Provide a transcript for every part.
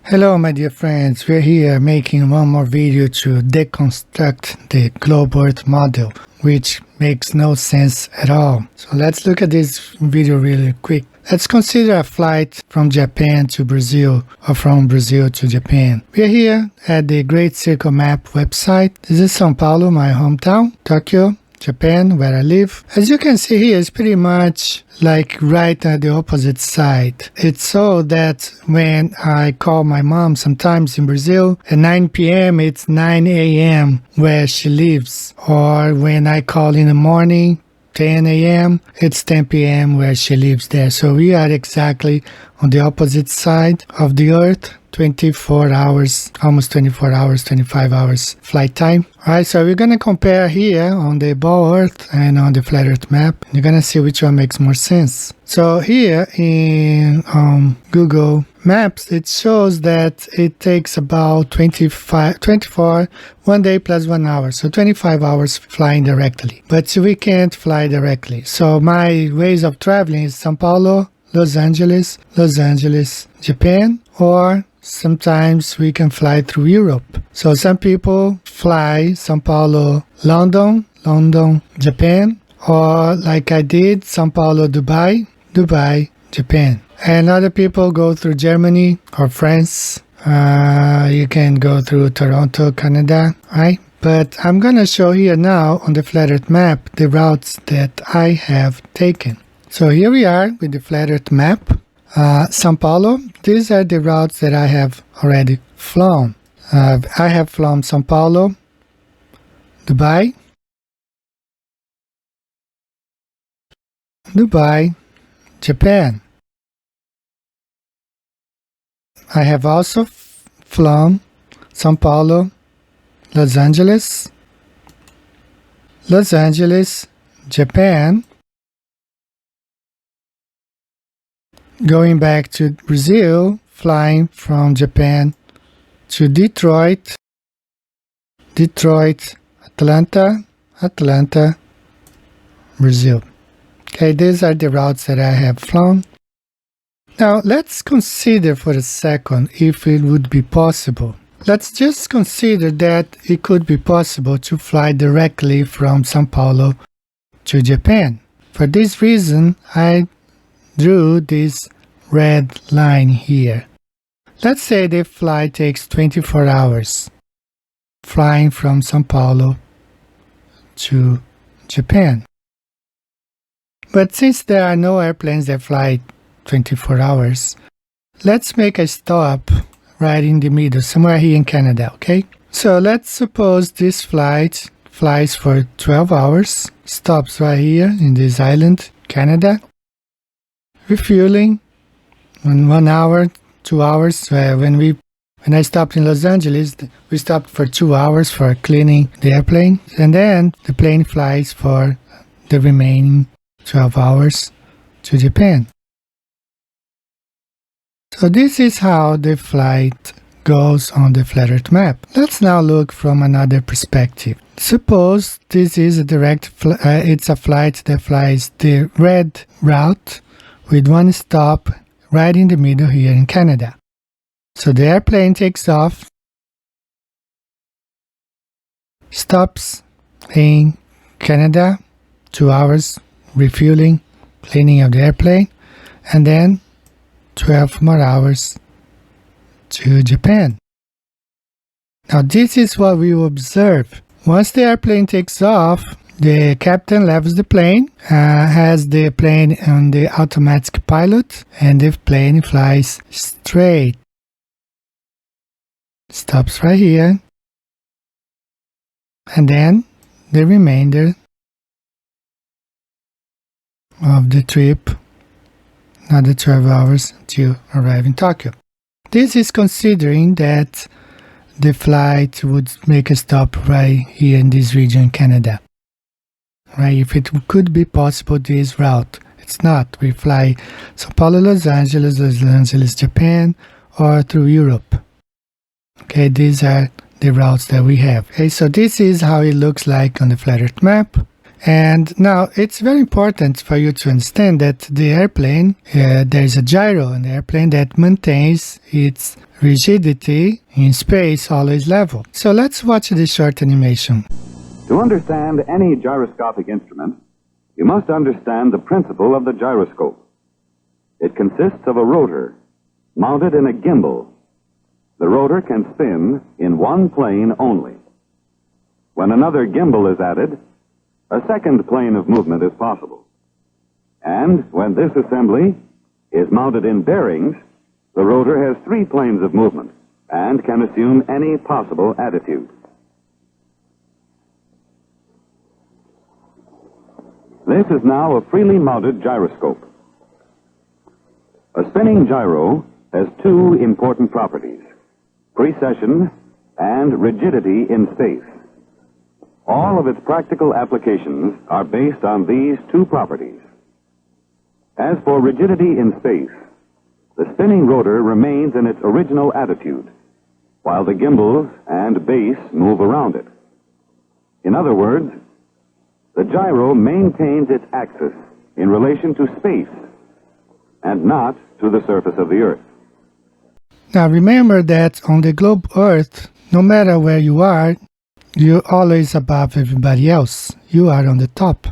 Hello my dear friends, we're here making one more video to deconstruct the globe earth model, which makes no sense at all. So let's look at this video really quick. Let's consider a flight from Japan to Brazil or from Brazil to Japan. We're here at the Great Circle Map website. This is São Paulo, my hometown, Tokyo, Japan, where I live. As you can see here, it's pretty much like right at the opposite side. It's so that when I call my mom sometimes in Brazil at 9 p.m. it's 9 a.m. where she lives, or when I call in the morning 10 a.m. it's 10 p.m. where she lives there. So we are exactly on the opposite side of the earth. 24 hours, almost 24 hours, 25 hours flight time. Alright, so we're going to compare here on the ball earth and on the flat earth map. You're going to see which one makes more sense. So here in Google Maps, it shows that it takes about 24, 1 day plus 1 hour. So 25 hours flying directly. But we can't fly directly. So my ways of traveling is São Paulo, Los Angeles, Japan, or sometimes we can fly through Europe. So some people fly São Paulo, London, Japan, or like I did, São Paulo, Dubai, Japan. And other people go through Germany or France. You can go through Toronto, Canada, right? But I'm going to show here now on the flat earth map the routes that I have taken. So here we are with the flat earth map. São Paulo, these are the routes that I have already flown. I have flown São Paulo, Dubai, Japan. I have also flown São Paulo, Los Angeles, Japan. Going back to Brazil, flying from Japan to Detroit, Atlanta, Brazil. Okay, these are the routes that I have flown. Now, let's consider for a second if it would be possible. Let's just consider that it could be possible to fly directly from São Paulo to Japan. For this reason, I drew this red line here. Let's say the flight takes 24 hours flying from São Paulo to Japan. But since there are no airplanes that fly 24 hours, let's make a stop right in the middle, somewhere here in Canada, okay? So let's suppose this flight flies for 12 hours, stops right here in this island, Canada, refueling in 1 hour, 2 hours. When I stopped in Los Angeles, we stopped for 2 hours for cleaning the airplane, and then the plane flies for the remaining 12 hours to Japan. So this is how the flight goes on the flat earth map. Let's now look from another perspective. Suppose this is a direct it's a flight that flies the red route with one stop right in the middle here in Canada. So the airplane takes off, stops in Canada, 2 hours, refueling, cleaning of the airplane, and then 12 more hours to Japan. Now this is what we will observe. Once the airplane takes off, the captain levels the plane, has the plane on the automatic pilot, and the plane flies straight. Stops right here, and then the remainder of the trip, another 12 hours to arrive in Tokyo. This is considering that the flight would make a stop right here in this region in Canada. Right, if it could be possible this route. It's not. We fly São Paulo, Los Angeles, Japan, or through Europe. Okay, these are the routes that we have. Okay, so this is how it looks like on the flat earth map. And now it's very important for you to understand that the airplane, there is a gyro in the airplane that maintains its rigidity in space always level. So let's watch this short animation. To understand any gyroscopic instrument, you must understand the principle of the gyroscope. It consists of a rotor mounted in a gimbal. The rotor can spin in one plane only. When another gimbal is added, a second plane of movement is possible. And when this assembly is mounted in bearings, the rotor has 3 planes of movement and can assume any possible attitude. This is now a freely mounted gyroscope. A spinning gyro has 2 important properties: precession and rigidity in space. All of its practical applications are based on these 2 properties. As for rigidity in space, the spinning rotor remains in its original attitude, while the gimbals and base move around it. In other words, the gyro maintains its axis in relation to space and not to the surface of the Earth. Now remember that on the globe Earth, no matter where you are, you're always above everybody else. You are on the top.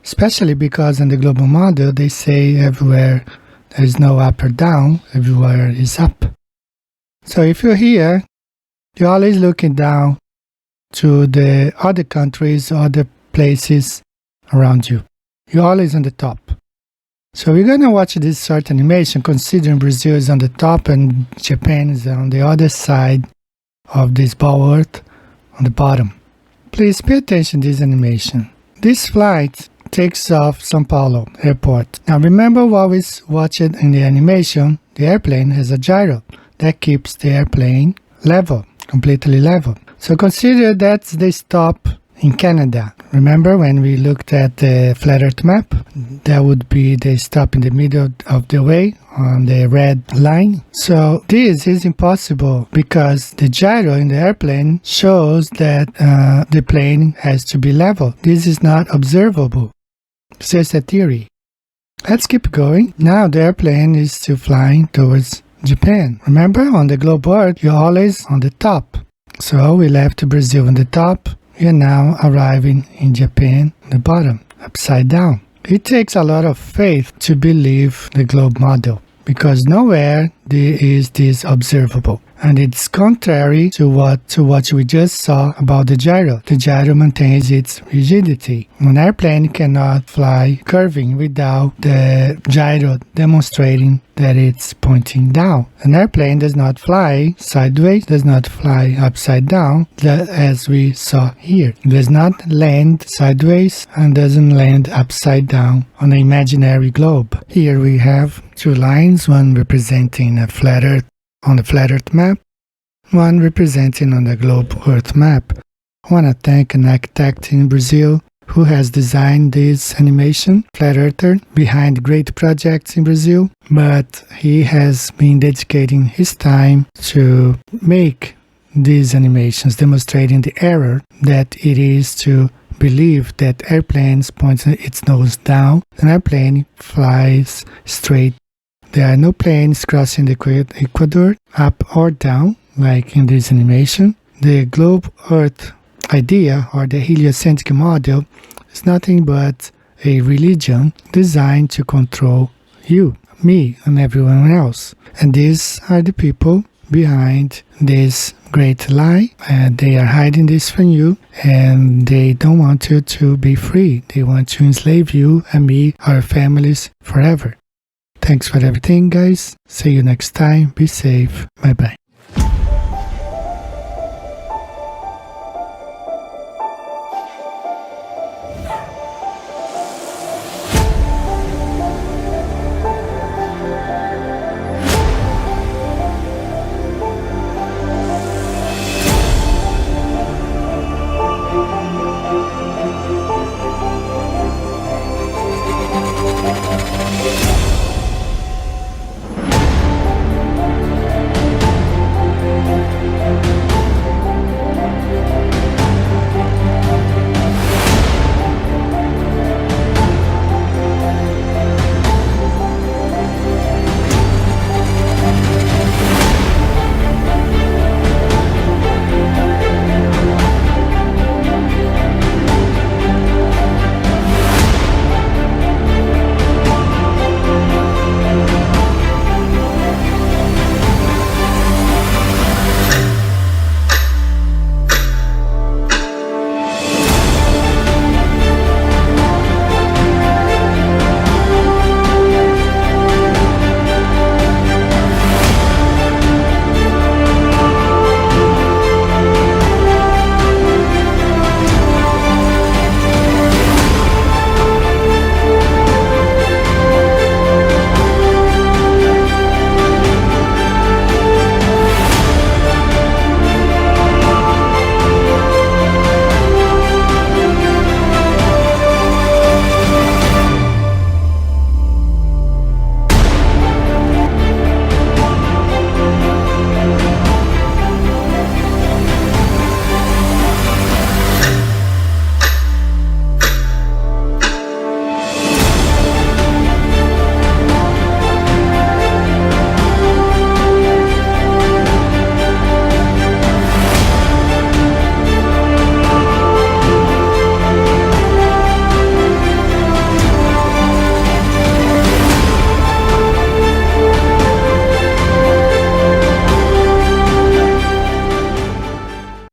Especially because in the global model, they say everywhere there is no up or down, everywhere is up. So if you're here, you're always looking down to the other countries, other places around you. You're always on the top. So we're going to watch this short animation considering Brazil is on the top and Japan is on the other side of this ball earth on the bottom. Please pay attention to this animation. This flight takes off São Paulo airport. Now remember what we watched in the animation, the airplane has a gyro that keeps the airplane level, completely level. So consider that's the stop in Canada. Remember when we looked at the flat earth map? That would be the stop in the middle of the way on the red line. So this is impossible because the gyro in the airplane shows that the plane has to be level. This is not observable. It's just a theory. Let's keep going. Now the airplane is still flying towards Japan. Remember, on the globe Earth, you're always on the top. So we left Brazil on the top. We are now arriving in Japan, the bottom, upside down. It takes a lot of faith to believe the globe model because nowhere is this observable. And it's contrary to what we just saw about the gyro. The gyro maintains its rigidity. An airplane cannot fly curving without the gyro demonstrating that it's pointing down. An airplane does not fly sideways, does not fly upside down, as we saw here. It does not land sideways and doesn't land upside down on an imaginary globe. Here we have 2 lines, one representing a flat earth on the flat earth map, one representing on the globe earth map. I want to thank an architect in Brazil who has designed this animation, flat earther, behind great projects in Brazil, but he has been dedicating his time to make these animations demonstrating the error that it is to believe that airplanes point its nose down, an airplane flies straight. There are no planes crossing the equator, up or down, like in this animation. The globe Earth idea, or the heliocentric model, is nothing but a religion designed to control you, me, and everyone else. And these are the people behind this great lie. They are hiding this from you, and they don't want you to be free. They want to enslave you and me, our families, forever. Thanks for everything, guys. See you next time. Be safe. Bye-bye.